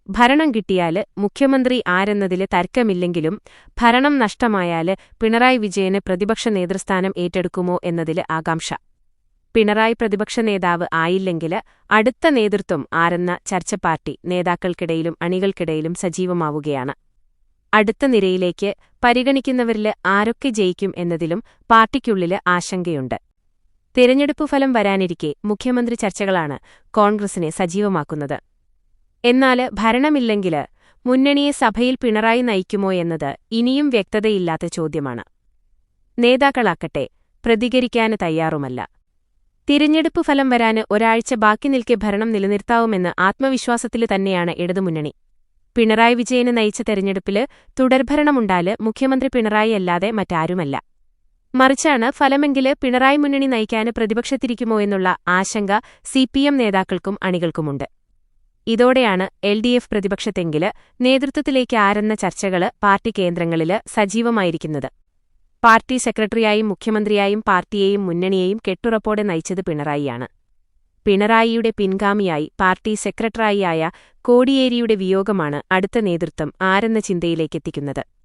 ഭരണം കിട്ടിയാല് മുഖ്യമന്ത്രി ആരെന്നതില് തർക്കമില്ലെങ്കിലും ഭരണം നഷ്ടമായാല് പിണറായി വിജയന് പ്രതിപക്ഷ നേതൃസ്ഥാനം ഏറ്റെടുക്കുമോ എന്നതില് ആകാംക്ഷ. പിണറായി പ്രതിപക്ഷ നേതാവ് ആയില്ലെങ്കില് അടുത്ത നേതൃത്വം ആരെന്ന ചർച്ച പാർട്ടി നേതാക്കൾക്കിടയിലും അണികൾക്കിടയിലും സജീവമാവുകയാണ്. അടുത്ത നിരയിലേക്ക് പരിഗണിക്കുന്നവരില് ആരൊക്കെ ജയിക്കും എന്നതിലും പാർട്ടിക്കുള്ളില് ആശങ്കയുണ്ട്. തിരഞ്ഞെടുപ്പ് ഫലം വരാനിരിക്കെ മുഖ്യമന്ത്രി ചർച്ചകളാണ് കോൺഗ്രസിനെ സജീവമാക്കുന്നത്. എന്നാല് ഭരണമില്ലെങ്കില് മുന്നണിയെ സഭയിൽ പിണറായി നയിക്കുമോ എന്നത് ഇനിയും വ്യക്തതയില്ലാത്ത ചോദ്യമാണ്. നേതാക്കളാക്കട്ടെ പ്രതികരിക്കാന് തയ്യാറുമല്ല. തിരഞ്ഞെടുപ്പ് ഫലം വരാന് ഒരാഴ്ച ബാക്കി നിൽക്കെ ഭരണം നിലനിർത്താവുമെന്ന് ആത്മവിശ്വാസത്തില് തന്നെയാണ് ഇടതുമുന്നണി. പിണറായി വിജയന് നയിച്ച തെരഞ്ഞെടുപ്പില് തുടർഭരണമുണ്ടാല് മുഖ്യമന്ത്രി പിണറായി അല്ലാതെ മറ്റാരുമല്ല. മറിച്ചാണ് ഫലമെങ്കില് പിണറായി മുന്നണി നയിക്കാന് പ്രതിപക്ഷത്തിരിക്കുമോ എന്നുള്ള ആശങ്ക സിപിഎം നേതാക്കൾക്കും അണികൾക്കുമുണ്ട്. ഇതോടെയാണ് എൽഡിഎഫ് പ്രതിപക്ഷത്തെങ്കില് നേതൃത്വത്തിലേക്ക് ആരെന്ന ചർച്ചകള് പാർട്ടി കേന്ദ്രങ്ങളില് സജീവമായിരിക്കുന്നത്. പാർട്ടി സെക്രട്ടറിയായും മുഖ്യമന്ത്രിയായും പാർട്ടിയെയും മുന്നണിയെയും കെട്ടുറപ്പോടെ നയിച്ചത് പിണറായിയാണ്. പിണറായിയുടെ പിൻഗാമിയായി പാർട്ടി സെക്രട്ടറിയായ കോടിയേരിയുടെ വിയോഗമാണ് അടുത്ത നേതൃത്വം ആരെന്ന ചിന്തയിലേക്കെത്തിക്കുന്നത്.